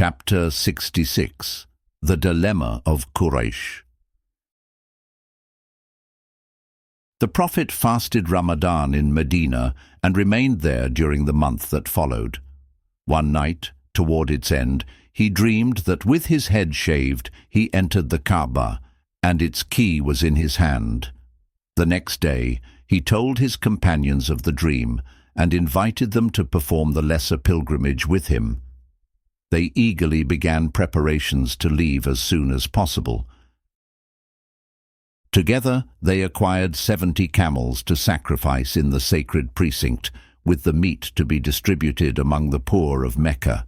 Chapter 66 The Dilemma of Quraysh. The Prophet fasted Ramadan in Medina and remained there during the month that followed. One night, toward its end, he dreamed that with his head shaved he entered the Kaaba, and its key was in his hand. The next day he told his companions of the dream and invited them to perform the lesser pilgrimage with him. They eagerly began preparations to leave as soon as possible. Together they acquired 70 camels to sacrifice in the sacred precinct, with the meat to be distributed among the poor of Mecca.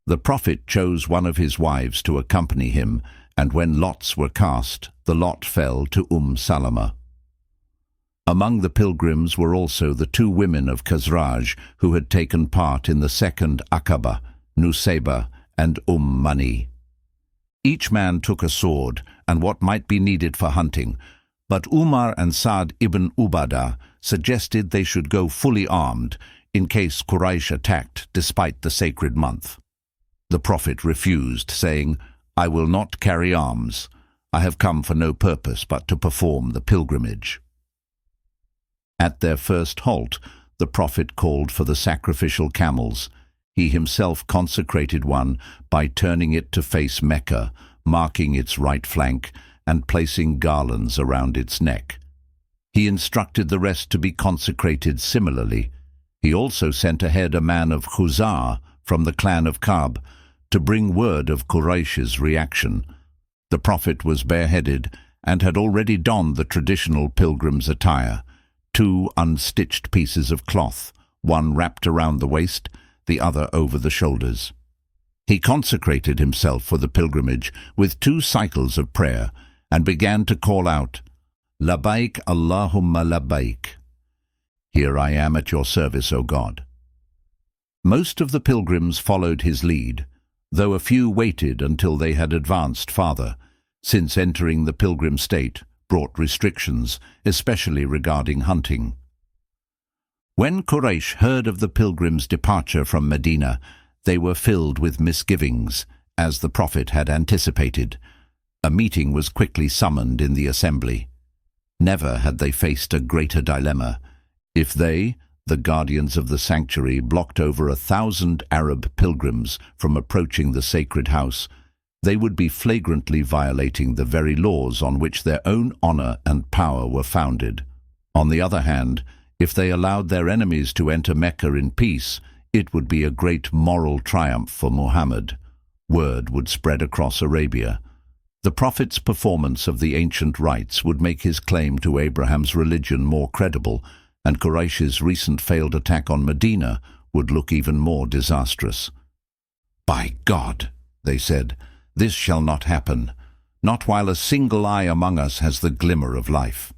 The Prophet chose one of his wives to accompany him, and when lots were cast, the lot fell to Salama. Among the pilgrims were also the 2 women of Khazraj who had taken part in the second Aqaba, Nusayba and Mani. Each man took a sword and what might be needed for hunting, but Umar and Sa'd ibn Ubadah suggested they should go fully armed in case Quraysh attacked despite the sacred month. The Prophet refused, saying, "I will not carry arms. I have come for no purpose but to perform the pilgrimage." At their first halt, the Prophet called for the sacrificial camels. He himself consecrated one by turning it to face Mecca, marking its right flank and placing garlands around its neck. He instructed the rest to be consecrated similarly. He also sent ahead a man of Khuzā from the clan of Ka'b to bring word of Quraysh's reaction. The Prophet was bareheaded and had already donned the traditional pilgrim's attire, 2 unstitched pieces of cloth, one wrapped around the waist, the other over the shoulders. He consecrated himself for the pilgrimage with 2 cycles of prayer and began to call out, "Labbayk, Allāhumma Labbayk." Here I am at your service, O God. Most of the pilgrims followed his lead, though a few waited until they had advanced farther, since entering the pilgrim state brought restrictions, especially regarding hunting. When Quraysh heard of the pilgrims' departure from Medina, they were filled with misgivings, as the Prophet had anticipated. A meeting was quickly summoned in the assembly. Never had they faced a greater dilemma. If they, the guardians of the sanctuary, blocked over 1,000 Arab pilgrims from approaching the sacred house, they would be flagrantly violating the very laws on which their own honor and power were founded. On the other hand, if they allowed their enemies to enter Mecca in peace, it would be a great moral triumph for Muhammad. Word would spread across Arabia. The Prophet's performance of the ancient rites would make his claim to Abraham's religion more credible, and Quraysh's recent failed attack on Medina would look even more disastrous. "By God," they said, "this shall not happen, not while a single eye among us has the glimmer of life."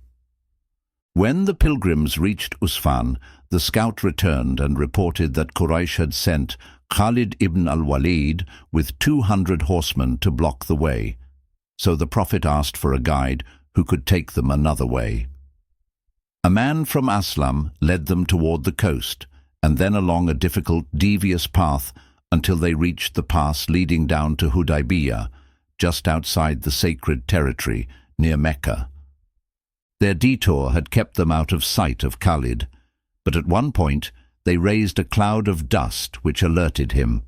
When the pilgrims reached Usfan, the scout returned and reported that Quraysh had sent Khalid ibn al-Walid with 200 horsemen to block the way. So the Prophet asked for a guide who could take them another way. A man from Aslam led them toward the coast, and then along a difficult, devious path until they reached the pass leading down to Hudaybiyah, just outside the sacred territory near Mecca. Their detour had kept them out of sight of Khalid, but at one point they raised a cloud of dust which alerted him.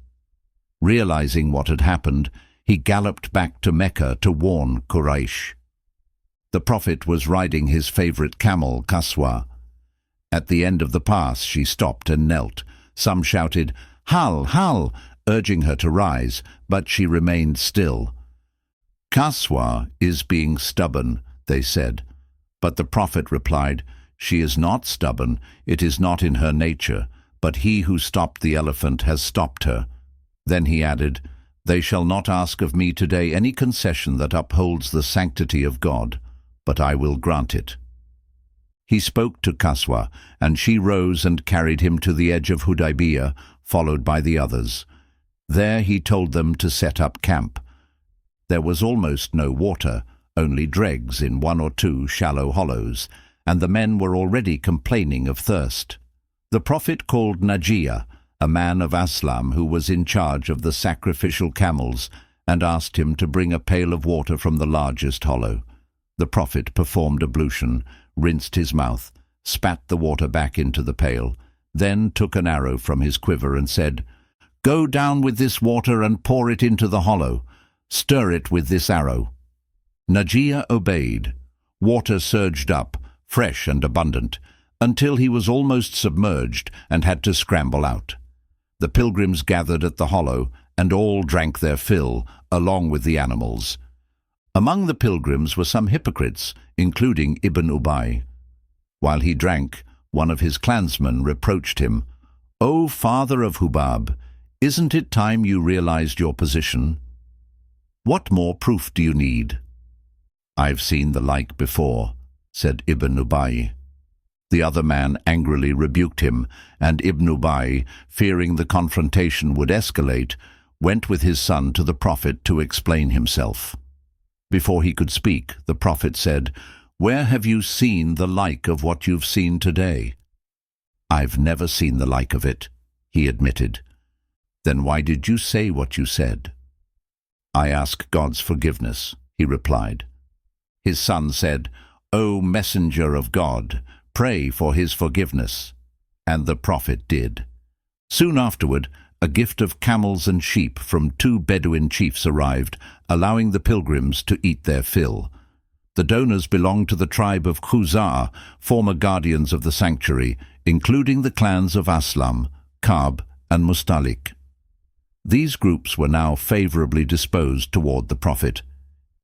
Realizing what had happened, he galloped back to Mecca to warn Quraysh. The Prophet was riding his favorite camel, Qaswa. At the end of the pass she stopped and knelt. Some shouted, "Hal, Hal," urging her to rise, but she remained still. "Qaswa is being stubborn," they said. But the Prophet replied, "She is not stubborn, it is not in her nature, but he who stopped the elephant has stopped her." Then he added, "They shall not ask of me today any concession that upholds the sanctity of God, but I will grant it." He spoke to Qaswa, and she rose and carried him to the edge of Hudaybiyah, followed by the others. There he told them to set up camp. There was almost no water, only dregs in 1 or 2 shallow hollows, and the men were already complaining of thirst. The Prophet called Najiyah, a man of Aslam who was in charge of the sacrificial camels, and asked him to bring a pail of water from the largest hollow. The Prophet performed ablution, rinsed his mouth, spat the water back into the pail, then took an arrow from his quiver and said, "Go down with this water and pour it into the hollow. Stir it with this arrow." Najiyah obeyed. Water surged up, fresh and abundant, until he was almost submerged and had to scramble out. The pilgrims gathered at the hollow, and all drank their fill, along with the animals. Among the pilgrims were some hypocrites, including Ibn Ubay. While he drank, one of his clansmen reproached him, "O father of Hubab, isn't it time you realized your position? What more proof do you need?" "I've seen the like before," said Ibn Ubay. The other man angrily rebuked him, and Ibn Ubay, fearing the confrontation would escalate, went with his son to the Prophet to explain himself. Before he could speak, the Prophet said, "Where have you seen the like of what you've seen today?" "I've never seen the like of it," he admitted. "Then why did you say what you said?" "I ask God's forgiveness," he replied. His son said, "O Messenger of God, pray for his forgiveness." And the Prophet did. Soon afterward, a gift of camels and sheep from 2 Bedouin chiefs arrived, allowing the pilgrims to eat their fill. The donors belonged to the tribe of Khuzā', former guardians of the sanctuary, including the clans of Aslam, Ka'b, and Mustalik. These groups were now favorably disposed toward the Prophet.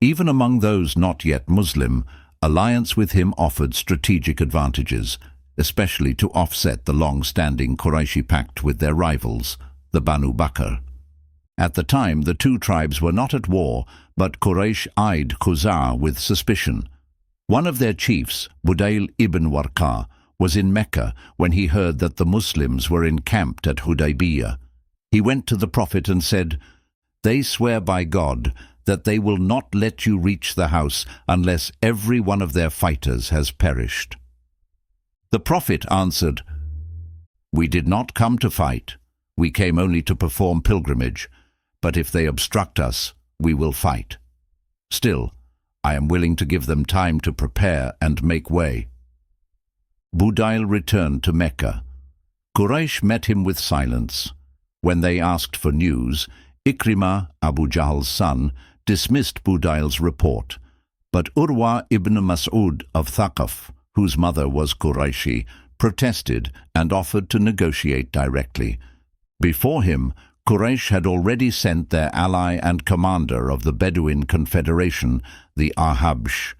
Even among those not yet Muslim, alliance with him offered strategic advantages, especially to offset the long-standing Qurayshi pact with their rivals, the Banu Bakr. At the time, the two tribes were not at war, but Quraysh eyed Khuzā' with suspicion. One of their chiefs, Budayl ibn Warqa, was in Mecca when he heard that the Muslims were encamped at Hudaybiyah. He went to the Prophet and said, "They swear by God that they will not let you reach the house unless every one of their fighters has perished." The Prophet answered, "We did not come to fight. We came only to perform pilgrimage, but if they obstruct us, we will fight. Still, I am willing to give them time to prepare and make way." Budayl returned to Mecca. Quraysh met him with silence. When they asked for news, Ikrimah, Abu Jahl's son, dismissed Budayl's report, but Urwa ibn Mas'ud of Thaqaf, whose mother was Qurayshi, protested and offered to negotiate directly. Before him, Quraysh had already sent their ally and commander of the Bedouin Confederation, the Ahabsh,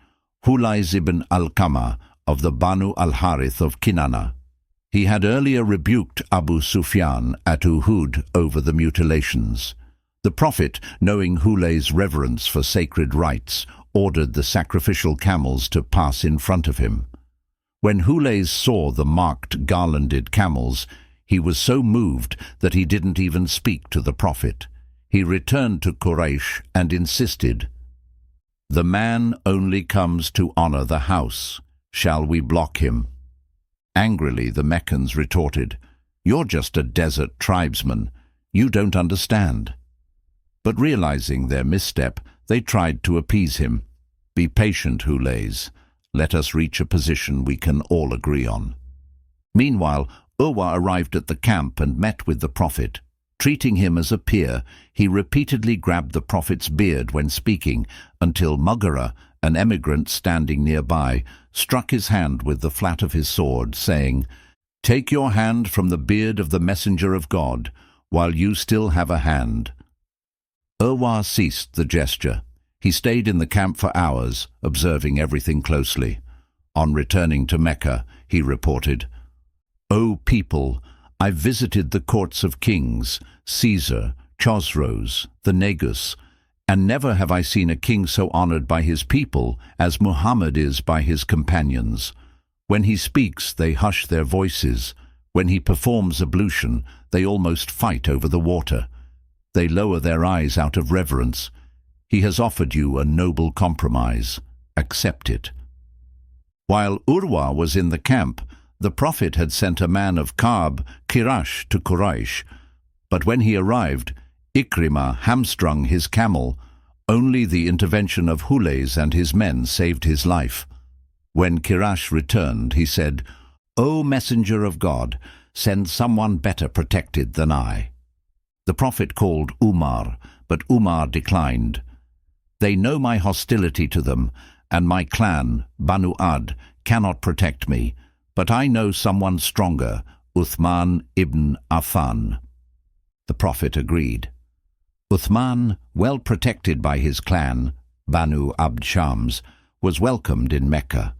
Hulayz ibn al-Qama of the Banu al-Harith of Kinana. He had earlier rebuked Abu Sufyan at Uhud over the mutilations. The Prophet, knowing Hulayz's reverence for sacred rites, ordered the sacrificial camels to pass in front of him. When Hulayz saw the marked, garlanded camels, he was so moved that he didn't even speak to the Prophet. He returned to Quraysh and insisted, "The man only comes to honor the house. Shall we block him?" Angrily, the Meccans retorted, "You're just a desert tribesman. You don't understand." But realizing their misstep, they tried to appease him. "Be patient, Hulayz. Let us reach a position we can all agree on." Meanwhile, Urwa arrived at the camp and met with the Prophet. Treating him as a peer, he repeatedly grabbed the Prophet's beard when speaking, until Mughira, an emigrant standing nearby, struck his hand with the flat of his sword, saying, "Take your hand from the beard of the Messenger of God, while you still have a hand." Urwa ceased the gesture. He stayed in the camp for hours, observing everything closely. On returning to Mecca, he reported, "O people, I visited the courts of kings, Caesar, Chosroes, the Negus, and never have I seen a king so honored by his people as Muhammad is by his companions. When he speaks, they hush their voices. When he performs ablution, they almost fight over the water. They lower their eyes out of reverence. He has offered you a noble compromise. Accept it." While Urwa was in the camp, The Prophet had sent a man of Ka'b, Quraysh, to Quraysh, but when he arrived, Ikrimah hamstrung his camel. Only the intervention of Hulays and his men saved his life. When Quraysh returned, he said, "O Messenger of God, send someone better protected than I." The Prophet called Umar, but Umar declined. "They know my hostility to them, and my clan, Banu Ad, cannot protect me, but I know someone stronger, Uthman ibn Affan." The Prophet agreed. Uthman, well protected by his clan, Banu Abd Shams, was welcomed in Mecca.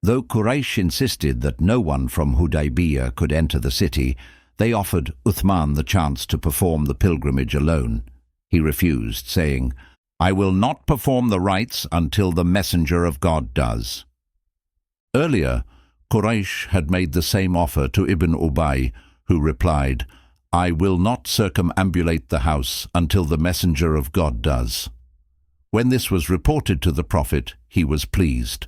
Though Quraysh insisted that no one from Hudaybiyah could enter the city, they offered Uthman the chance to perform the pilgrimage alone. He refused, saying, "I will not perform the rites until the Messenger of God does." Earlier, Quraysh had made the same offer to Ibn Ubay, who replied, "I will not circumambulate the house until the Messenger of God does." When this was reported to the Prophet, he was pleased.